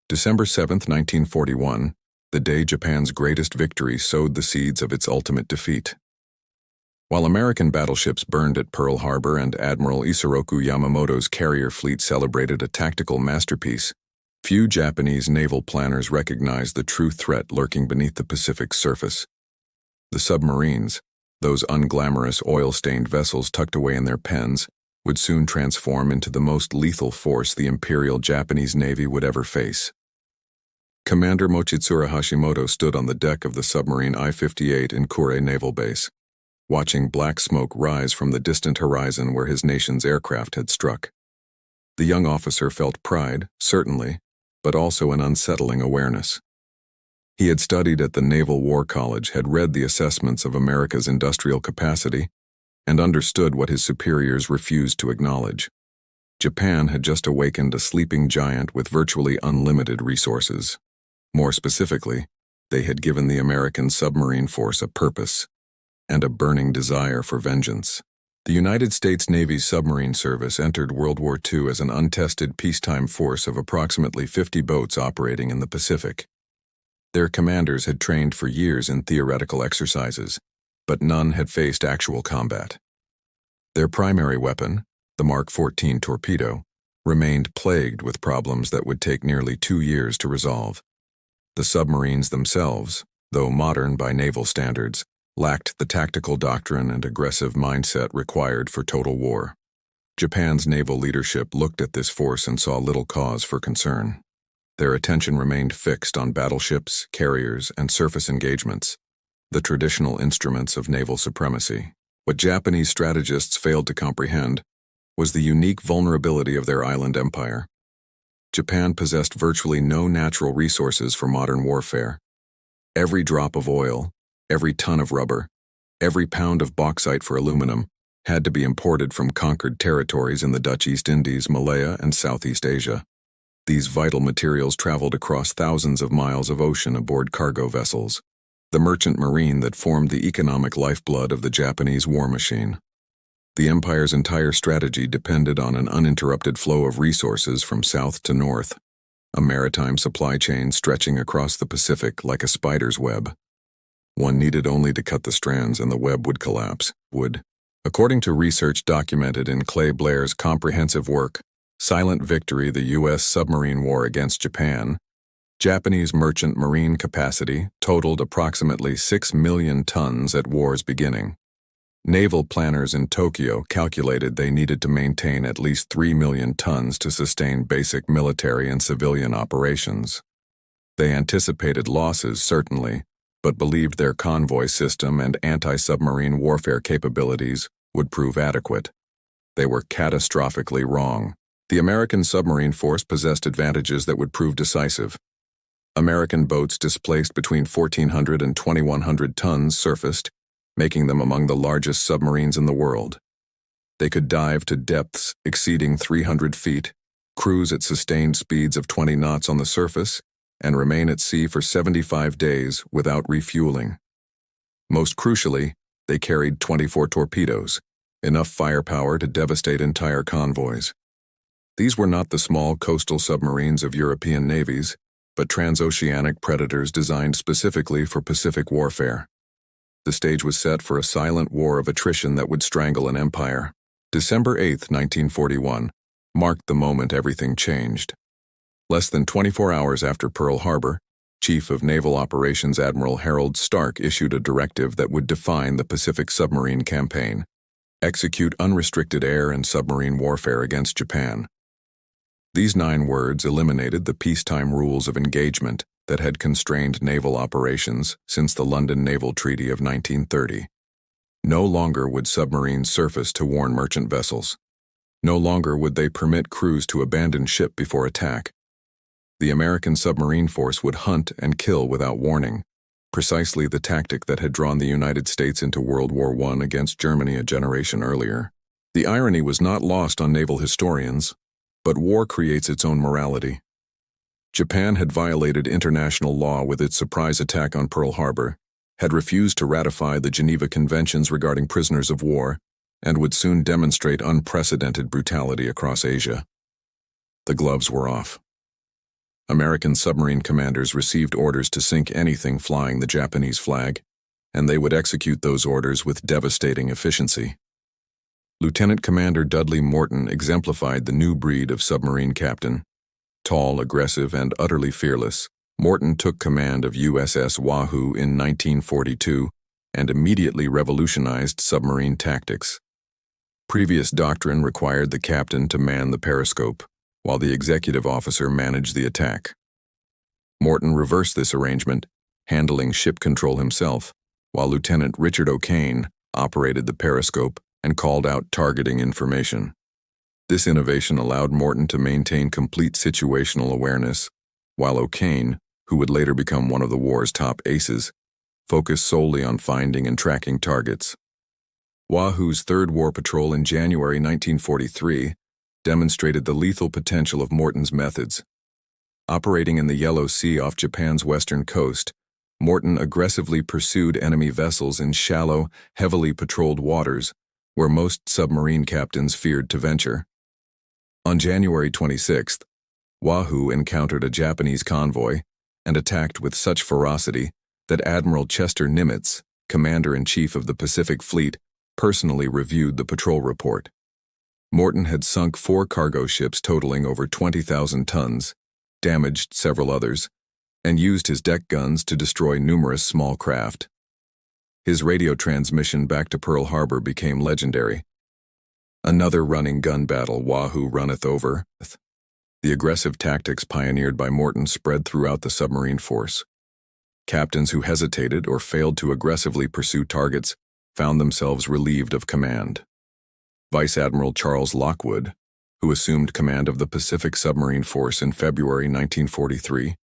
December 7, 1941, the day Japan's greatest victory sowed the seeds of its ultimate defeat. While American battleships burned at Pearl Harbor and Admiral Isoroku Yamamoto's carrier fleet celebrated a tactical masterpiece, few Japanese naval planners recognized the true threat lurking beneath the Pacific's surface. The submarines, those unglamorous oil-stained vessels tucked away in their pens, would soon transform into the most lethal force the Imperial Japanese Navy would ever face. Commander Mochitsura Hashimoto stood on the deck of the submarine I-58 in Kure Naval Base, watching black smoke rise from the distant horizon where his nation's aircraft had struck. The young officer felt pride, certainly, but also an unsettling awareness. He had studied at the Naval War College, had read the assessments of America's industrial capacity, and understood what his superiors refused to acknowledge. Japan had just awakened a sleeping giant with virtually unlimited resources. More specifically, they had given the American submarine force a purpose and a burning desire for vengeance. The United States Navy's submarine service entered World War II as an untested peacetime force of approximately 50 boats operating in the Pacific. Their commanders had trained for years in theoretical exercises, but none had faced actual combat. Their primary weapon, the Mark 14 torpedo, remained plagued with problems that would take nearly 2 years to resolve. The submarines themselves, though modern by naval standards, lacked the tactical doctrine and aggressive mindset required for total war. Japan's naval leadership looked at this force and saw little cause for concern. Their attention remained fixed on battleships, carriers, and surface engagements, the traditional instruments of naval supremacy. What Japanese strategists failed to comprehend was the unique vulnerability of their island empire. Japan possessed virtually no natural resources for modern warfare. Every drop of oil, every ton of rubber, every pound of bauxite for aluminum had to be imported from conquered territories in the Dutch East Indies, Malaya, and Southeast Asia. These vital materials traveled across thousands of miles of ocean aboard cargo vessels, the merchant marine that formed the economic lifeblood of the Japanese war machine. The empire's entire strategy depended on an uninterrupted flow of resources from south to north, a maritime supply chain stretching across the Pacific like a spider's web. One needed only to cut the strands and the web would collapse, According to research documented in Clay Blair's comprehensive work, Silent Victory: The U.S. Submarine War Against Japan, Japanese merchant marine capacity totaled approximately 6 million tons at war's beginning. Naval planners in Tokyo calculated they needed to maintain at least 3 million tons to sustain basic military and civilian operations. They anticipated losses, certainly, but believed their convoy system and anti-submarine warfare capabilities would prove adequate. They were catastrophically wrong. The American submarine force possessed advantages that would prove decisive. American boats displaced between 1,400 and 2,100 tons surfaced, making them among the largest submarines in the world. They could dive to depths exceeding 300 feet, cruise at sustained speeds of 20 knots on the surface, and remain at sea for 75 days without refueling. Most crucially, they carried 24 torpedoes, enough firepower to devastate entire convoys. These were not the small coastal submarines of European navies, but transoceanic predators designed specifically for Pacific warfare. The stage was set for a silent war of attrition that would strangle an empire. December 8, 1941, marked the moment everything changed. Less than 24 hours after Pearl Harbor, Chief of Naval Operations Admiral Harold Stark issued a directive that would define the Pacific submarine campaign: execute unrestricted air and submarine warfare against Japan. These 9 words eliminated the peacetime rules of engagement that had constrained naval operations since the London Naval Treaty of 1930. No longer would submarines surface to warn merchant vessels. No longer would they permit crews to abandon ship before attack. The American submarine force would hunt and kill without warning, precisely the tactic that had drawn the United States into World War I against Germany a generation earlier. The irony was not lost on naval historians, but war creates its own morality. Japan had violated international law with its surprise attack on Pearl Harbor, had refused to ratify the Geneva Conventions regarding prisoners of war, and would soon demonstrate unprecedented brutality across Asia. The gloves were off. American submarine commanders received orders to sink anything flying the Japanese flag, and they would execute those orders with devastating efficiency. Lieutenant Commander Dudley Morton exemplified the new breed of submarine captain. Tall, aggressive, and utterly fearless, Morton took command of USS Wahoo in 1942 and immediately revolutionized submarine tactics. Previous doctrine required the captain to man the periscope, while the executive officer managed the attack. Morton reversed this arrangement, handling ship control himself, while Lieutenant Richard O'Kane operated the periscope and called out targeting information. This innovation allowed Morton to maintain complete situational awareness, while O'Kane, who would later become one of the war's top aces, focused solely on finding and tracking targets. Wahoo's third war patrol in January 1943 demonstrated the lethal potential of Morton's methods. Operating in the Yellow Sea off Japan's western coast, Morton aggressively pursued enemy vessels in shallow, heavily patrolled waters where most submarine captains feared to venture. On January 26th, Wahoo encountered a Japanese convoy and attacked with such ferocity that Admiral Chester Nimitz, Commander-in-Chief of the Pacific Fleet, personally reviewed the patrol report. Morton had sunk 4 cargo ships totaling over 20,000 tons, damaged several others, and used his deck guns to destroy numerous small craft. His radio transmission back to Pearl Harbor became legendary. "Another running gun battle Wahoo runneth over." The aggressive tactics pioneered by Morton spread throughout the submarine force. Captains who hesitated or failed to aggressively pursue targets found themselves relieved of command. Vice Admiral Charles Lockwood, who assumed command of the Pacific Submarine Force in February 1943,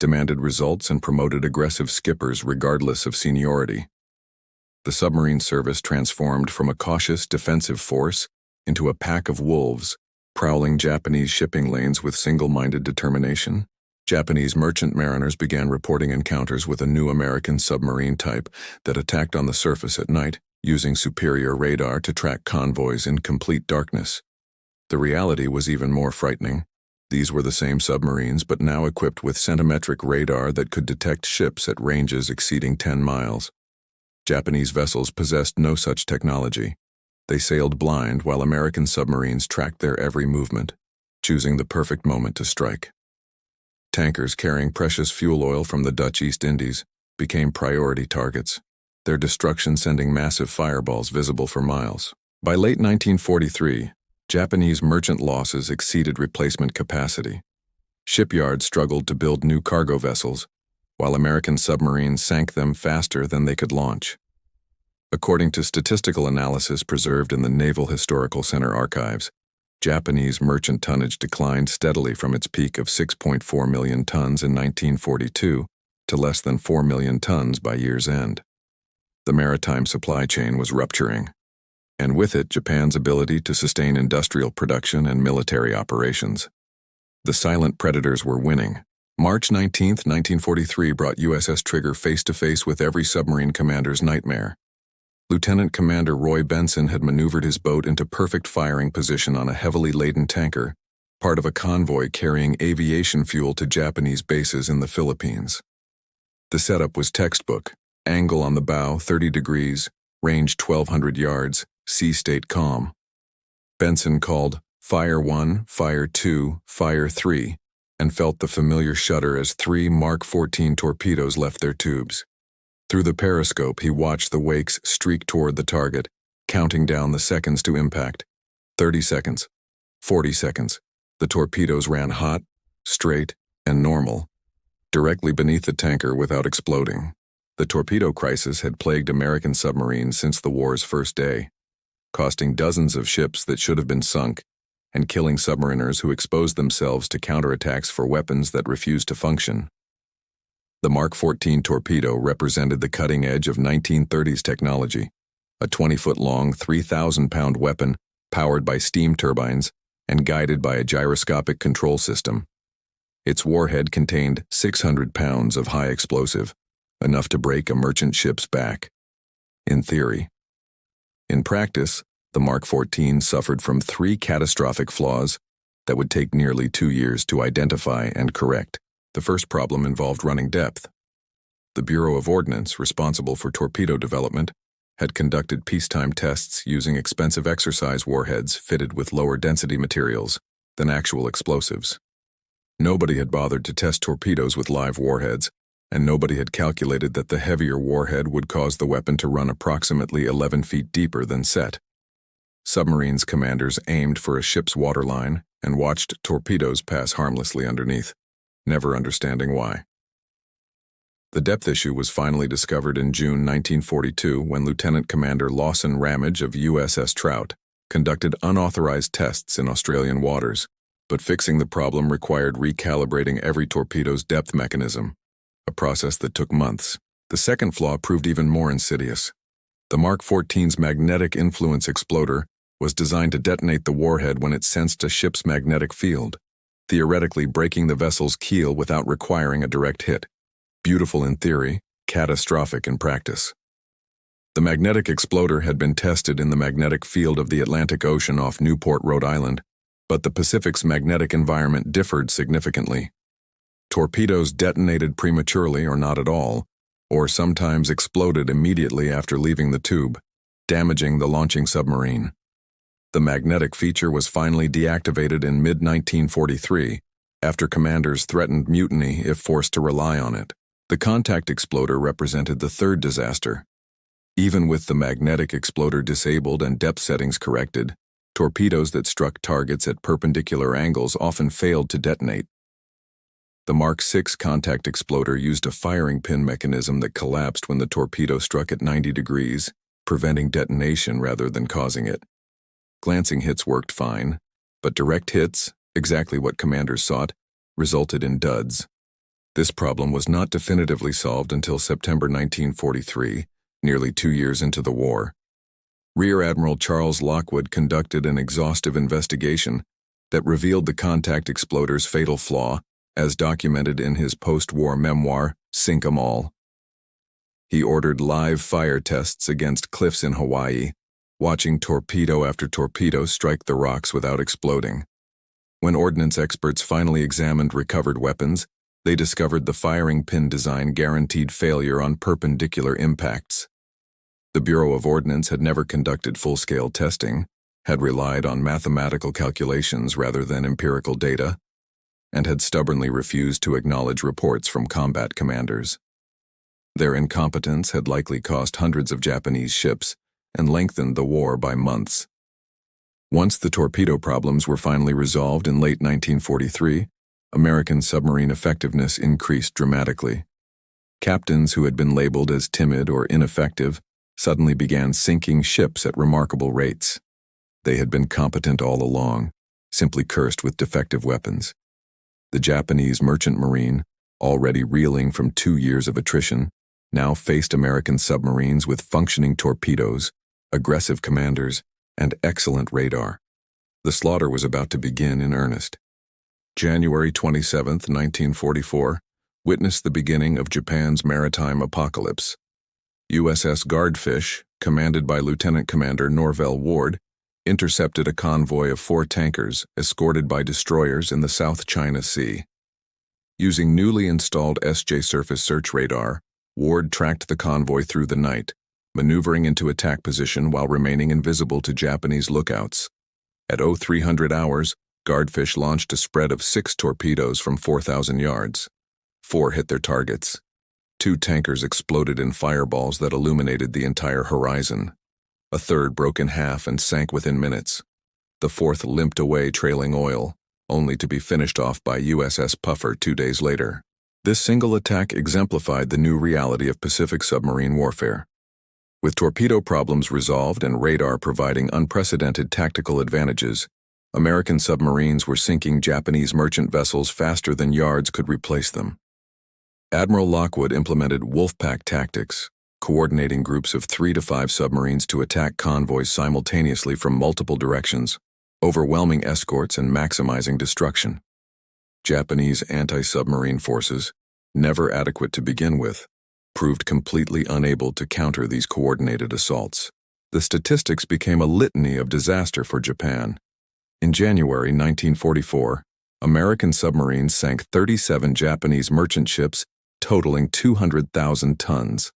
demanded results and promoted aggressive skippers regardless of seniority. The submarine service transformed from a cautious defensive force into a pack of wolves, prowling Japanese shipping lanes with single-minded determination. Japanese merchant mariners began reporting encounters with a new American submarine type that attacked on the surface at night, using superior radar to track convoys in complete darkness. The reality was even more frightening. These were the same submarines, but now equipped with centimetric radar that could detect ships at ranges exceeding 10 miles. Japanese vessels possessed no such technology. They sailed blind while American submarines tracked their every movement, choosing the perfect moment to strike. Tankers carrying precious fuel oil from the Dutch East Indies became priority targets, their destruction sending massive fireballs visible for miles. By late 1943, Japanese merchant losses exceeded replacement capacity. Shipyards struggled to build new cargo vessels, while American submarines sank them faster than they could launch. According to statistical analysis preserved in the Naval Historical Center archives, Japanese merchant tonnage declined steadily from its peak of 6.4 million tons in 1942 to less than 4 million tons by year's end. The maritime supply chain was rupturing, and with it Japan's ability to sustain industrial production and military operations. The silent predators were winning. March 19, 1943 brought USS Trigger face-to-face with every submarine commander's nightmare. Lieutenant Commander Roy Benson had maneuvered his boat into perfect firing position on a heavily laden tanker, part of a convoy carrying aviation fuel to Japanese bases in the Philippines. The setup was textbook: angle on the bow 30 degrees, range 1,200 yards, sea state calm. Benson called Fire 1, Fire 2, Fire 3, and felt the familiar shudder as 3 Mark 14 torpedoes left their tubes. Through the periscope, he watched the wakes streak toward the target, counting down the seconds to impact. 30 seconds. 40 seconds. The torpedoes ran hot, straight, and normal, directly beneath the tanker without exploding. The torpedo crisis had plagued American submarines since the war's first day, costing dozens of ships that should have been sunk, and killing submariners who exposed themselves to counterattacks for weapons that refused to function. The Mark 14 torpedo represented the cutting edge of 1930s technology, a 20-foot-long, 3,000-pound weapon powered by steam turbines and guided by a gyroscopic control system. Its warhead contained 600 pounds of high explosive, enough to break a merchant ship's back. In theory. In practice, the Mark 14 suffered from 3 catastrophic flaws that would take nearly 2 years to identify and correct. The first problem involved running depth. The Bureau of Ordnance, responsible for torpedo development, had conducted peacetime tests using expensive exercise warheads fitted with lower density materials than actual explosives. Nobody had bothered to test torpedoes with live warheads, and nobody had calculated that the heavier warhead would cause the weapon to run approximately 11 feet deeper than set. Submarines commanders aimed for a ship's waterline and watched torpedoes pass harmlessly underneath, never understanding why. The depth issue was finally discovered in June 1942 when Lieutenant Commander Lawson Ramage of USS Trout conducted unauthorized tests in Australian waters, but fixing the problem required recalibrating every torpedo's depth mechanism, a process that took months. The second flaw proved even more insidious. The Mark 14's magnetic influence exploder was designed to detonate the warhead when it sensed a ship's magnetic field, theoretically breaking the vessel's keel without requiring a direct hit. Beautiful in theory, catastrophic in practice. The magnetic exploder had been tested in the magnetic field of the Atlantic Ocean off Newport, Rhode Island, but the Pacific's magnetic environment differed significantly. Torpedoes detonated prematurely or not at all, or sometimes exploded immediately after leaving the tube, damaging the launching submarine. The magnetic feature was finally deactivated in mid-1943 after commanders threatened mutiny if forced to rely on it. The contact exploder represented the third disaster. Even with the magnetic exploder disabled and depth settings corrected, torpedoes that struck targets at perpendicular angles often failed to detonate. The Mark 6 contact exploder used a firing pin mechanism that collapsed when the torpedo struck at 90 degrees, preventing detonation rather than causing it. Glancing hits worked fine, but direct hits, exactly what commanders sought, resulted in duds. This problem was not definitively solved until September 1943, nearly 2 years into the war. Rear Admiral Charles Lockwood conducted an exhaustive investigation that revealed the contact exploder's fatal flaw, as documented in his post-war memoir, Sink 'Em All. He ordered live fire tests against cliffs in Hawaii, watching torpedo after torpedo strike the rocks without exploding. When ordnance experts finally examined recovered weapons, they discovered the firing pin design guaranteed failure on perpendicular impacts. The Bureau of Ordnance had never conducted full-scale testing, had relied on mathematical calculations rather than empirical data, and had stubbornly refused to acknowledge reports from combat commanders. Their incompetence had likely cost hundreds of Japanese ships and lengthened the war by months. Once the torpedo problems were finally resolved in late 1943, American submarine effectiveness increased dramatically. Captains who had been labeled as timid or ineffective suddenly began sinking ships at remarkable rates. They had been competent all along, simply cursed with defective weapons. The Japanese merchant marine, already reeling from 2 years of attrition, now faced American submarines with functioning torpedoes, aggressive commanders, and excellent radar. The slaughter was about to begin in earnest. January 27, 1944, witnessed the beginning of Japan's maritime apocalypse. USS Guardfish, commanded by Lieutenant Commander Norvell Ward, intercepted a convoy of 4 tankers escorted by destroyers in the South China Sea. Using newly installed SJ surface search radar, Ward tracked the convoy through the night, maneuvering into attack position while remaining invisible to Japanese lookouts. At 0300 hours, Guardfish launched a spread of 6 torpedoes from 4,000 yards. 4 hit their targets. 2 tankers exploded in fireballs that illuminated the entire horizon. A third broke in half and sank within minutes. The 4th limped away trailing oil, only to be finished off by USS Puffer 2 days later. This single attack exemplified the new reality of Pacific submarine warfare. With torpedo problems resolved and radar providing unprecedented tactical advantages, American submarines were sinking Japanese merchant vessels faster than yards could replace them. Admiral Lockwood implemented wolfpack tactics, coordinating groups of 3 to 5 submarines to attack convoys simultaneously from multiple directions, overwhelming escorts and maximizing destruction. Japanese anti-submarine forces, never adequate to begin with, proved completely unable to counter these coordinated assaults. The statistics became a litany of disaster for Japan. In January 1944, American submarines sank 37 Japanese merchant ships, totaling 200,000 tons.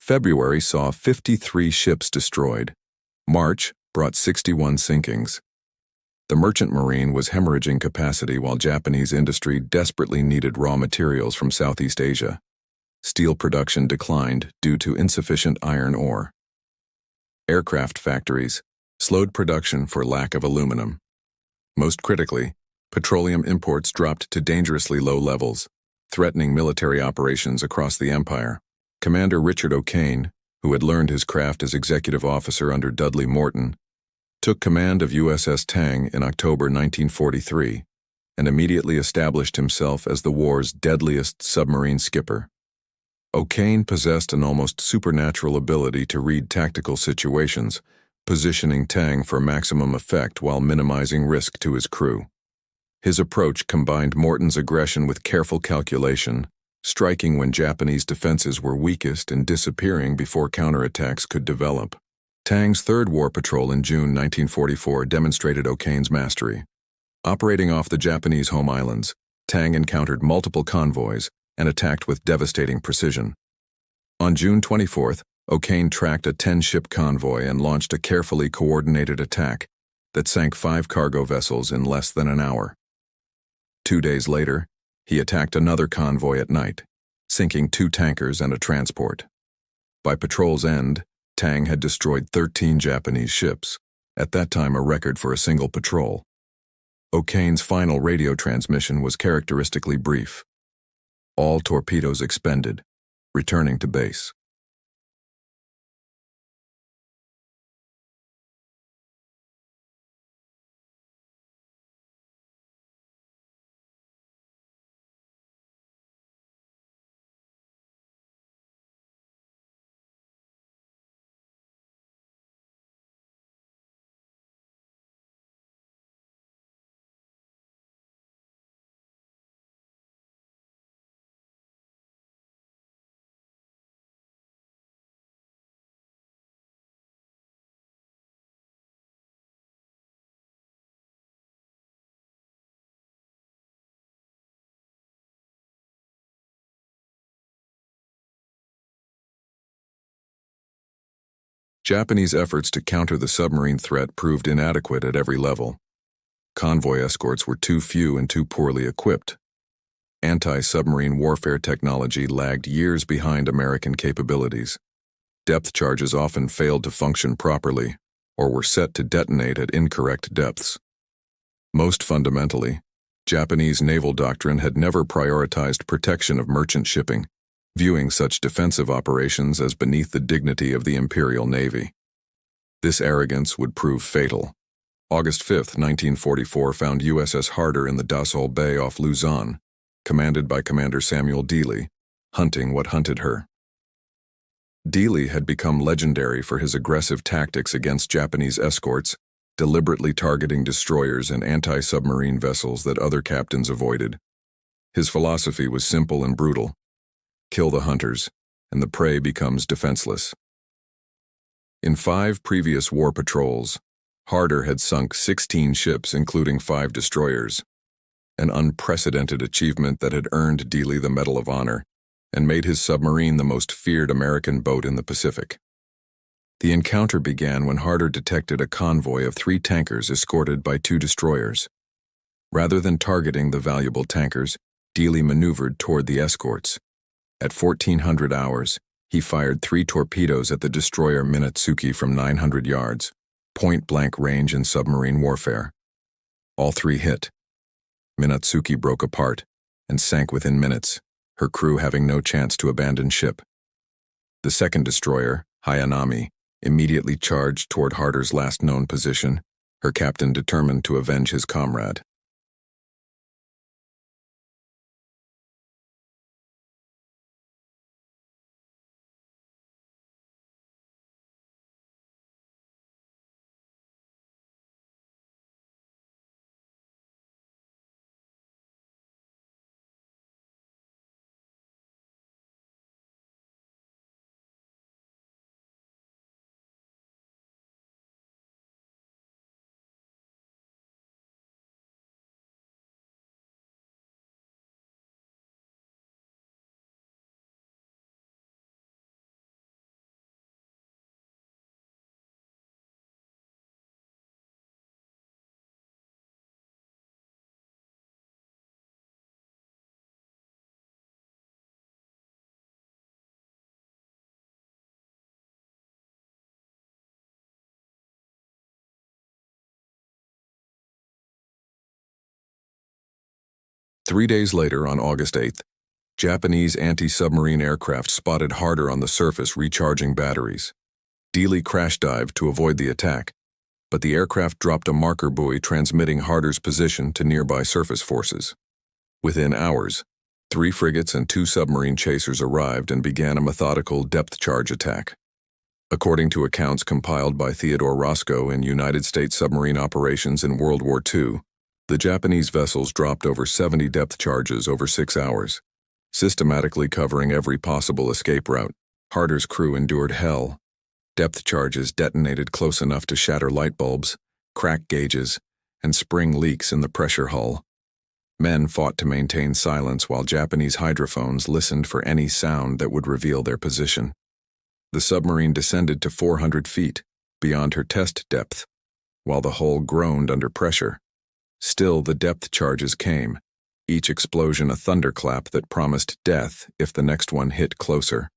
February saw 53 ships destroyed. March brought 61 sinkings. The merchant marine was hemorrhaging capacity while Japanese industry desperately needed raw materials from Southeast Asia. Steel production declined due to insufficient iron ore. Aircraft factories slowed production for lack of aluminum. Most critically, petroleum imports dropped to dangerously low levels, threatening military operations across the empire. Commander Richard O'Kane, who had learned his craft as executive officer under Dudley Morton, took command of USS Tang in October 1943 and immediately established himself as the war's deadliest submarine skipper. O'Kane possessed an almost supernatural ability to read tactical situations, positioning Tang for maximum effect while minimizing risk to his crew. His approach combined Morton's aggression with careful calculation, striking when Japanese defenses were weakest and disappearing before counterattacks could develop. Tang's third war patrol in June 1944 demonstrated O'Kane's mastery. Operating off the Japanese home islands, Tang encountered multiple convoys and attacked with devastating precision. On June 24th, O'Kane tracked a 10-ship convoy and launched a carefully coordinated attack that sank 5 cargo vessels in less than an hour. 2 days later, he attacked another convoy at night, sinking 2 tankers and a transport. By patrol's end, Tang had destroyed 13 Japanese ships, at that time a record for a single patrol. O'Kane's final radio transmission was characteristically brief. All torpedoes expended, returning to base. Japanese efforts to counter the submarine threat proved inadequate at every level. Convoy escorts were too few and too poorly equipped. Anti-submarine warfare technology lagged years behind American capabilities. Depth charges often failed to function properly or were set to detonate at incorrect depths. Most fundamentally, Japanese naval doctrine had never prioritized protection of merchant shipping, viewing such defensive operations as beneath the dignity of the Imperial Navy. This arrogance would prove fatal. August 5, 1944 found USS Harder in the Dassault Bay off Luzon, commanded by Commander Samuel Dealey, hunting what hunted her. Dealey had become legendary for his aggressive tactics against Japanese escorts, deliberately targeting destroyers and anti-submarine vessels that other captains avoided. His philosophy was simple and brutal. Kill the hunters, and the prey becomes defenseless. In 5 previous war patrols, Harder had sunk 16 ships, including 5 destroyers, an unprecedented achievement that had earned Dealey the Medal of Honor and made his submarine the most feared American boat in the Pacific. The encounter began when Harder detected a convoy of 3 tankers escorted by 2 destroyers. Rather than targeting the valuable tankers, Dealey maneuvered toward the escorts. At 1400 hours, he fired 3 torpedoes at the destroyer Minatsuki from 900 yards, point-blank range in submarine warfare. All 3 hit. Minatsuki broke apart and sank within minutes, her crew having no chance to abandon ship. The second destroyer, Hayanami, immediately charged toward Harder's last known position, her captain determined to avenge his comrade. 3 days later, on August 8th, Japanese anti-submarine aircraft spotted harder on the surface recharging batteries. Dealey crash-dived to avoid the attack, but the aircraft dropped a marker buoy transmitting Harder's position to nearby surface forces. Within hours, 3 frigates and 2 submarine chasers arrived and began a methodical depth charge attack. According to accounts compiled by Theodore Roscoe in United States submarine operations in World War II, the Japanese vessels dropped over 70 depth charges over 6 hours, systematically covering every possible escape route. Harder's crew endured hell. Depth charges detonated close enough to shatter light bulbs, crack gauges, and spring leaks in the pressure hull. Men fought to maintain silence while Japanese hydrophones listened for any sound that would reveal their position. The submarine descended to 400 feet, beyond her test depth, while the hull groaned under pressure. Still, the depth charges came, each explosion a thunderclap that promised death if the next one hit closer.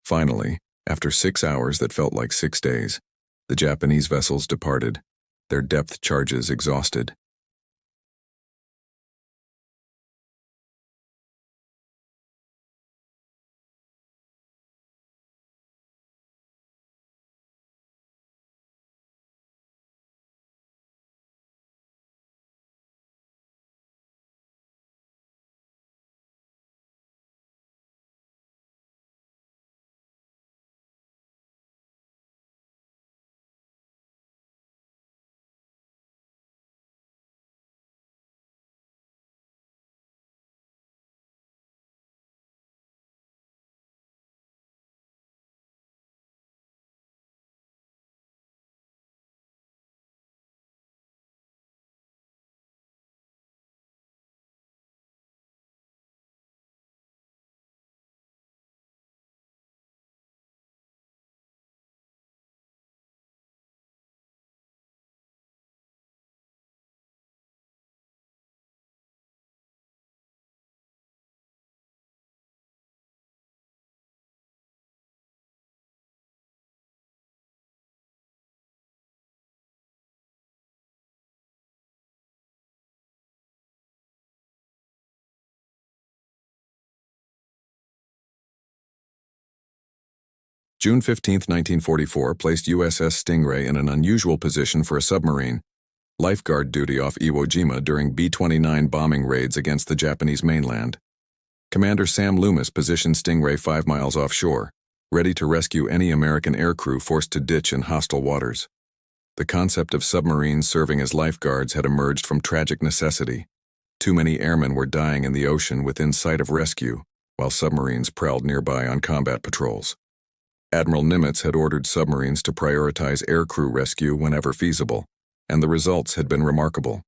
Finally, after 6 hours that felt like 6 days, the Japanese vessels departed, their depth charges exhausted. June 15, 1944, placed USS Stingray in an unusual position for a submarine, lifeguard duty off Iwo Jima during B-29 bombing raids against the Japanese mainland. Commander Sam Loomis positioned Stingray 5 miles offshore, ready to rescue any American aircrew forced to ditch in hostile waters. The concept of submarines serving as lifeguards had emerged from tragic necessity. Too many airmen were dying in the ocean within sight of rescue, while submarines prowled nearby on combat patrols. Admiral Nimitz had ordered submarines to prioritize aircrew rescue whenever feasible, and the results had been remarkable.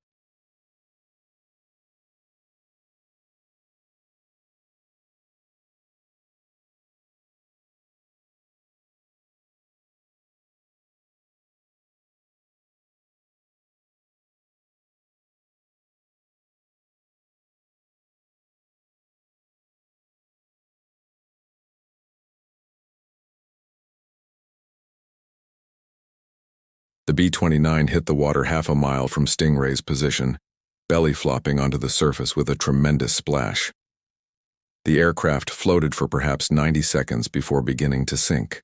The B-29 hit the water half a mile from Stingray's position, belly flopping onto the surface with a tremendous splash. The aircraft floated for perhaps 90 seconds before beginning to sink.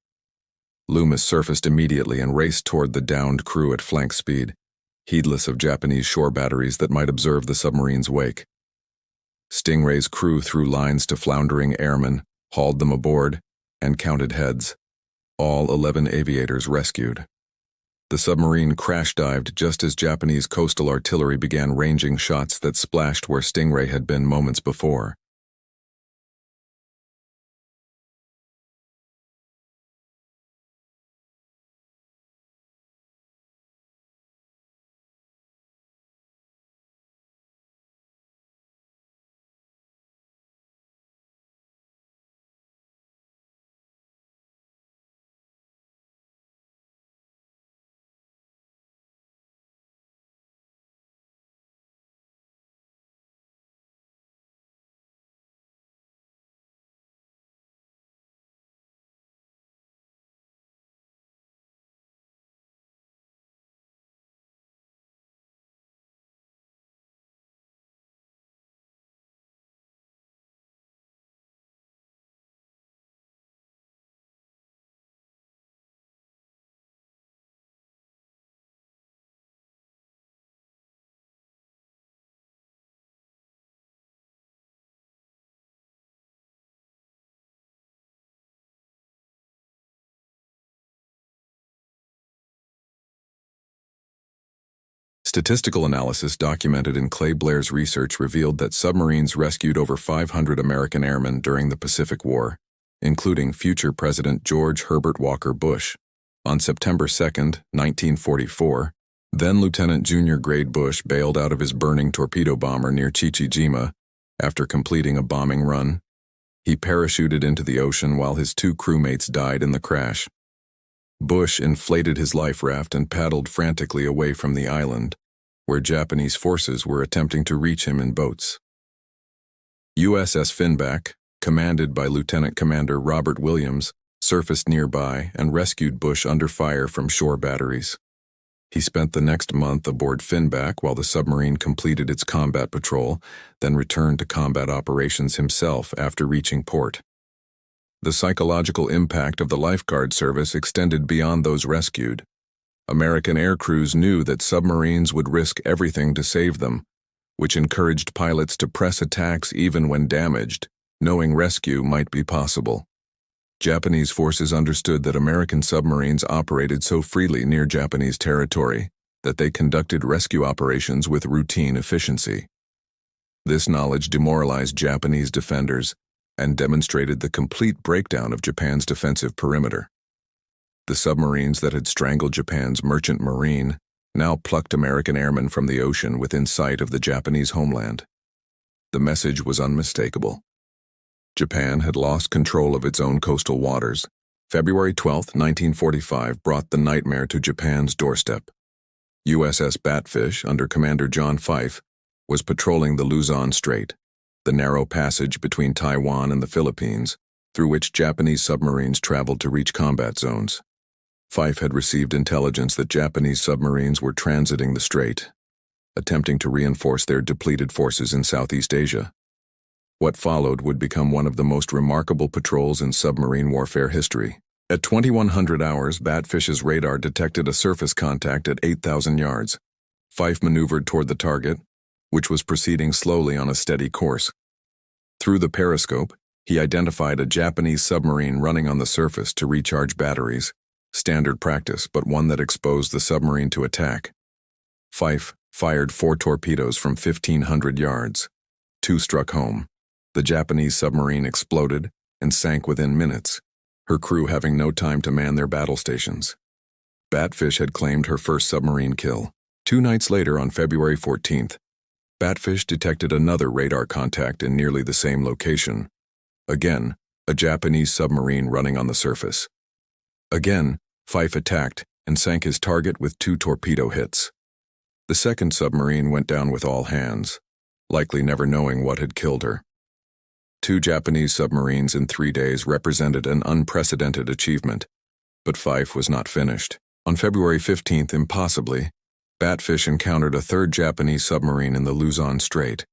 Loomis surfaced immediately and raced toward the downed crew at flank speed, heedless of Japanese shore batteries that might observe the submarine's wake. Stingray's crew threw lines to floundering airmen, hauled them aboard, and counted heads. All 11 aviators rescued. The submarine crash-dived just as Japanese coastal artillery began ranging shots that splashed where Stingray had been moments before. Statistical analysis documented in Clay Blair's research revealed that submarines rescued over 500 American airmen during the Pacific War, including future President George Herbert Walker Bush. On September 2, 1944, then-Lieutenant Junior Grade Bush bailed out of his burning torpedo bomber near Chichijima after completing a bombing run. He parachuted into the ocean while his two crewmates died in the crash. Bush inflated his life raft and paddled frantically away from the island, where Japanese forces were attempting to reach him in boats. USS Finback, commanded by Lieutenant Commander Robert Williams, surfaced nearby and rescued Bush under fire from shore batteries. He spent the next month aboard Finback while the submarine completed its combat patrol, then returned to combat operations himself after reaching port. The psychological impact of the lifeguard service extended beyond those rescued. American air crews knew that submarines would risk everything to save them, which encouraged pilots to press attacks even when damaged, knowing rescue might be possible. Japanese forces understood that American submarines operated so freely near Japanese territory that they conducted rescue operations with routine efficiency. This knowledge demoralized Japanese defenders and demonstrated the complete breakdown of Japan's defensive perimeter. The submarines that had strangled Japan's merchant marine now plucked American airmen from the ocean within sight of the Japanese homeland. The message was unmistakable. Japan had lost control of its own coastal waters. February 12, 1945 brought the nightmare to Japan's doorstep. USS Batfish, under Commander John Fife, was patrolling the Luzon Strait, the narrow passage between Taiwan and the Philippines, through which Japanese submarines traveled to reach combat zones. Fife had received intelligence that Japanese submarines were transiting the strait, attempting to reinforce their depleted forces in Southeast Asia. What followed would become one of the most remarkable patrols in submarine warfare history. At 2100 hours, Batfish's radar detected a surface contact at 8,000 yards. Fife maneuvered toward the target, which was proceeding slowly on a steady course. Through the periscope, he identified a Japanese submarine running on the surface to recharge batteries, standard practice, but one that exposed the submarine to attack. Fife fired 4 torpedoes from 1,500 yards. 2 struck home. The Japanese submarine exploded and sank within minutes, her crew having no time to man their battle stations. Batfish had claimed her first submarine kill. 2 nights later, on February 14th, Batfish detected another radar contact in nearly the same location. Again, a Japanese submarine running on the surface. Again, Fife attacked and sank his target with 2 torpedo hits. The second submarine went down with all hands, likely never knowing what had killed her. 2 Japanese submarines in 3 days represented an unprecedented achievement, but Fife was not finished. On February 15th, impossibly, Batfish encountered a third Japanese submarine in the Luzon Strait.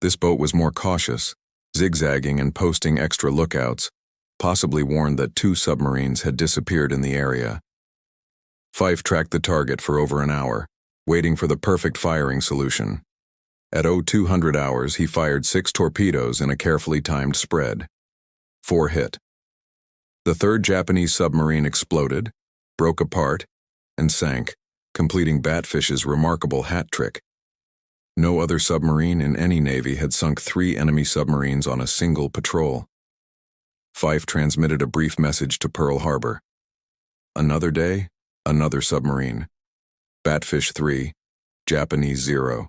This boat was more cautious, zigzagging and posting extra lookouts, possibly warned that 2 submarines had disappeared in the area. Fife tracked the target for over an hour, waiting for the perfect firing solution. At 0200 hours, he fired 6 torpedoes in a carefully timed spread. 4 hit. The third Japanese submarine exploded, broke apart, and sank, completing Batfish's remarkable hat trick. No other submarine in any navy had sunk 3 enemy submarines on a single patrol. Fife transmitted a brief message to Pearl Harbor. Another day, another submarine. Batfish 3, Japanese 0.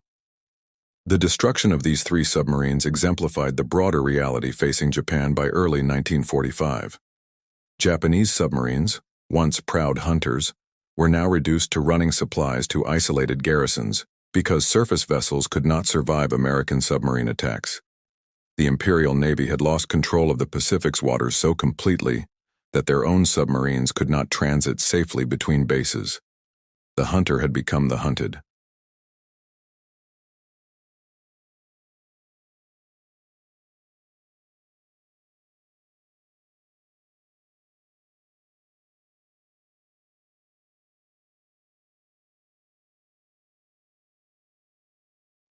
The destruction of these 3 submarines exemplified the broader reality facing Japan by early 1945. Japanese submarines, once proud hunters, were now reduced to running supplies to isolated garrisons because surface vessels could not survive American submarine attacks. The Imperial Navy had lost control of the Pacific's waters so completely that their own submarines could not transit safely between bases. The hunter had become the hunted.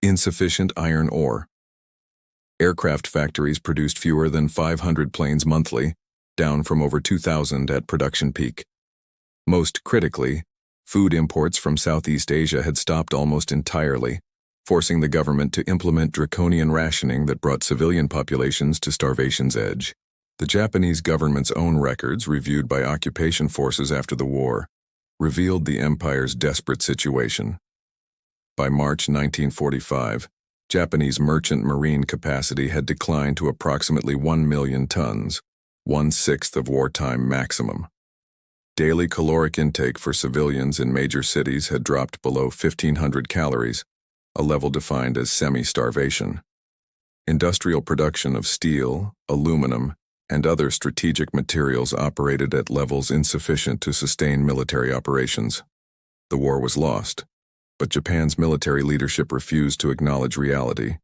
Insufficient iron ore. Aircraft factories produced fewer than 500 planes monthly, down from over 2,000 at production peak. Most critically, Food imports from Southeast Asia had stopped almost entirely, forcing the government to implement draconian rationing that brought civilian populations to starvation's edge. The Japanese government's own records, reviewed by occupation forces after the war, revealed the empire's desperate situation. By March 1945, Japanese merchant marine capacity had declined to approximately 1 million tons, 1/6 of wartime maximum. Daily caloric intake for civilians in major cities had dropped below 1,500 calories, a level defined as semi-starvation. Industrial production of steel, aluminum, and other strategic materials operated at levels insufficient to sustain military operations. The war was lost, but Japan's military leadership refused to acknowledge reality,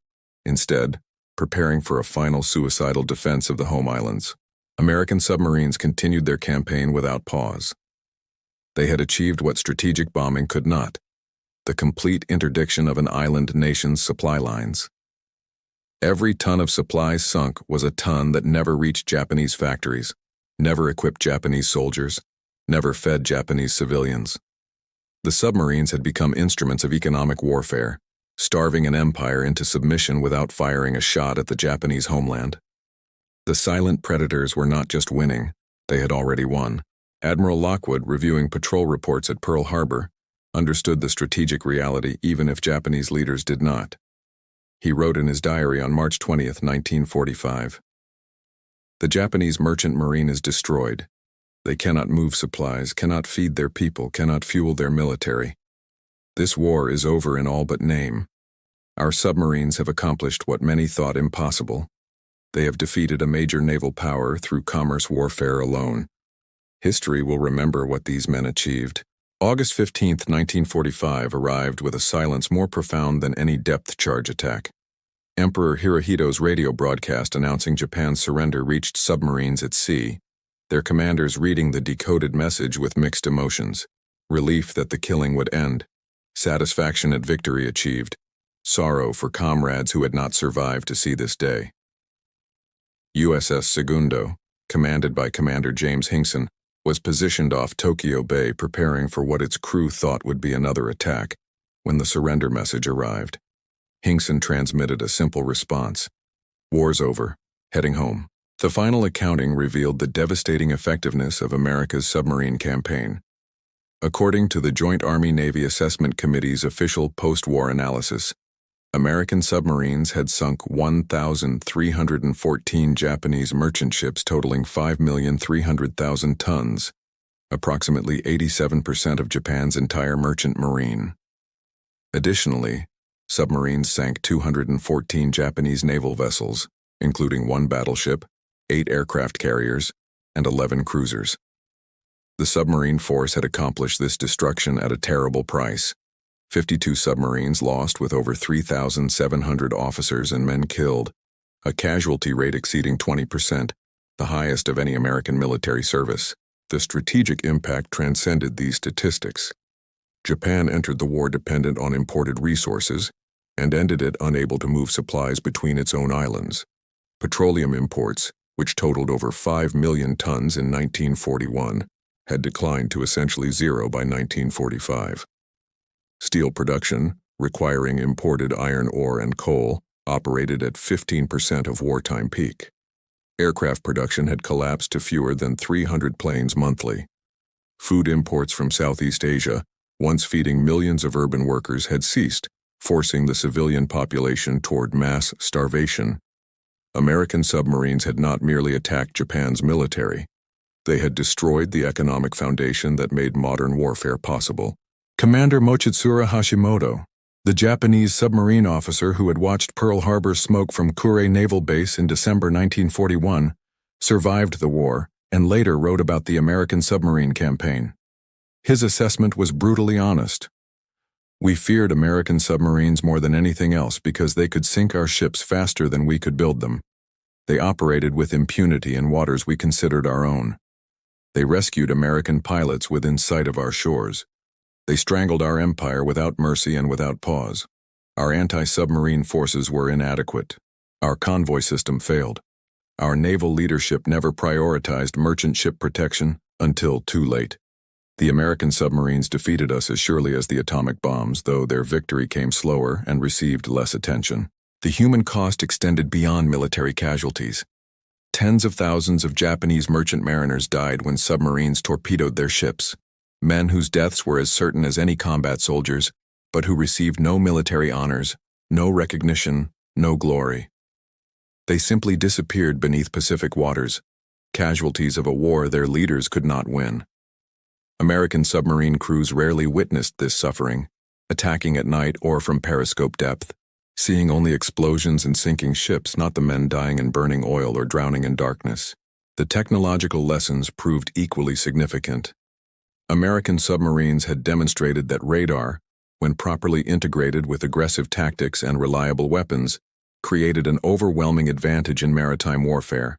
instead preparing for a final suicidal defense of the home islands. American submarines continued their campaign without pause. They had achieved what strategic bombing could not: the complete interdiction of an island nation's supply lines. Every ton of supplies sunk was a ton that never reached Japanese factories, never equipped Japanese soldiers, never fed Japanese civilians. The submarines had become instruments of economic warfare, starving an empire into submission without firing a shot at the Japanese homeland. The silent predators were not just winning, they had already won. Admiral Lockwood, reviewing patrol reports at Pearl Harbor, understood the strategic reality even if Japanese leaders did not. He wrote in his diary on March 20, 1945, "The Japanese merchant marine is destroyed. They cannot move supplies, cannot feed their people, cannot fuel their military. This war is over in all but name. Our submarines have accomplished what many thought impossible. They have defeated a major naval power through commerce warfare alone. History will remember what these men achieved." August 15, 1945 arrived with a silence more profound than any depth charge attack. Emperor Hirohito's radio broadcast announcing Japan's surrender reached submarines at sea, their commanders reading the decoded message with mixed emotions: relief that the killing would end, satisfaction at victory achieved, sorrow for comrades who had not survived to see this day. USS Segundo, commanded by Commander James Hinkson, was positioned off Tokyo Bay preparing for what its crew thought would be another attack when the surrender message arrived. Hinkson transmitted a simple response: "War's over, heading home." The final accounting revealed the devastating effectiveness of America's submarine campaign. According to the Joint Army-Navy Assessment Committee's official post-war analysis, American submarines had sunk 1,314 Japanese merchant ships totaling 5,300,000 tons, approximately 87% of Japan's entire merchant marine. Additionally, submarines sank 214 Japanese naval vessels, including 1 battleship, 8 aircraft carriers, and 11 cruisers. The submarine force had accomplished this destruction at a terrible price: 52 submarines lost with over 3,700 officers and men killed, a casualty rate exceeding 20%, the highest of any American military service. The strategic impact transcended these statistics. Japan entered the war dependent on imported resources and ended it unable to move supplies between its own islands. Petroleum imports, which totaled over 5 million tons in 1941, had declined to essentially zero by 1945. Steel production, requiring imported iron ore and coal, operated at 15% of wartime peak. Aircraft production had collapsed to fewer than 300 planes monthly. Food imports from Southeast Asia, once feeding millions of urban workers, had ceased, forcing the civilian population toward mass starvation. American submarines had not merely attacked Japan's military. They had destroyed the economic foundation that made modern warfare possible. Commander Mochitsura Hashimoto, the Japanese submarine officer who had watched Pearl Harbor smoke from Kure Naval Base in December 1941, survived the war and later wrote about the American submarine campaign. His assessment was brutally honest. "We feared American submarines more than anything else because they could sink our ships faster than we could build them. They operated with impunity in waters we considered our own. They rescued American pilots within sight of our shores. They strangled our empire without mercy and without pause. Our anti-submarine forces were inadequate. Our convoy system failed. Our naval leadership never prioritized merchant ship protection until too late. The American submarines defeated us as surely as the atomic bombs, though their victory came slower and received less attention. The human cost extended beyond military casualties. Tens of thousands of Japanese merchant mariners died when submarines torpedoed their ships. Men whose deaths were as certain as any combat soldiers, but who received no military honors, no recognition, no glory. They simply disappeared beneath Pacific waters, casualties of a war their leaders could not win. American submarine crews rarely witnessed this suffering, attacking at night or from periscope depth, seeing only explosions and sinking ships, not the men dying in burning oil or drowning in darkness. The technological lessons proved equally significant. American submarines had demonstrated that radar, when properly integrated with aggressive tactics and reliable weapons, created an overwhelming advantage in maritime warfare.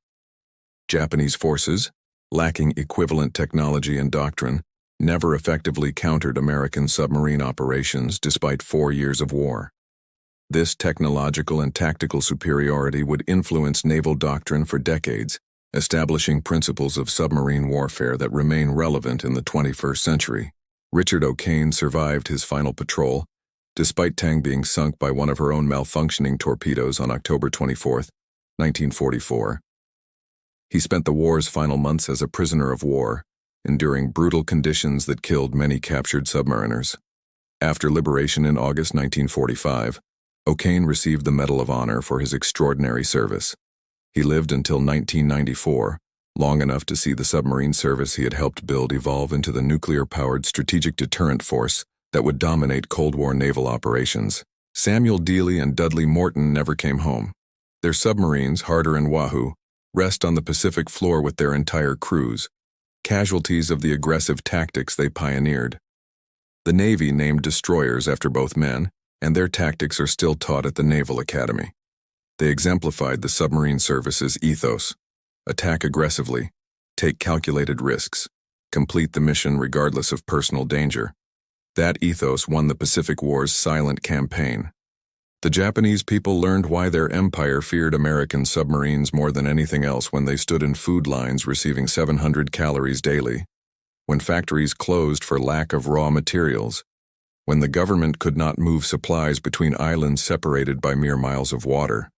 Japanese forces, lacking equivalent technology and doctrine, never effectively countered American submarine operations despite 4 years of war. This technological and tactical superiority would influence naval doctrine for decades, establishing principles of submarine warfare that remain relevant in the 21st century. Richard O'Kane survived his final patrol, despite Tang being sunk by one of her own malfunctioning torpedoes on October 24, 1944. He spent the war's final months as a prisoner of war, enduring brutal conditions that killed many captured submariners. After liberation in August 1945, O'Kane received the Medal of Honor for his extraordinary service. He lived until 1994, long enough to see the submarine service he had helped build evolve into the nuclear-powered strategic deterrent force that would dominate Cold War naval operations. Samuel Dealey and Dudley Morton never came home. Their submarines, Harder and Wahoo, rest on the Pacific floor with their entire crews, casualties of the aggressive tactics they pioneered. The Navy named destroyers after both men, and their tactics are still taught at the Naval Academy. They exemplified the submarine service's ethos: attack aggressively, take calculated risks, complete the mission regardless of personal danger. That ethos won the Pacific War's silent campaign. The Japanese people learned why their empire feared American submarines more than anything else when they stood in food lines receiving 700 calories daily, when factories closed for lack of raw materials, when the government could not move supplies between islands separated by mere miles of water.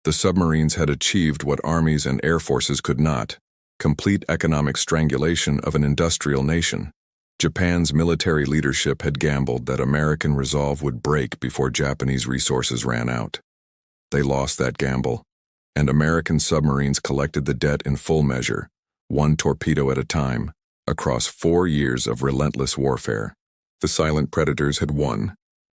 The submarines had achieved what armies and air forces could not: complete economic strangulation of an industrial nation. Japan's military leadership had gambled that American resolve would break before Japanese resources ran out. They lost that gamble, and American submarines collected the debt in full measure, one torpedo at a time, across 4 years of relentless warfare. The silent predators had won,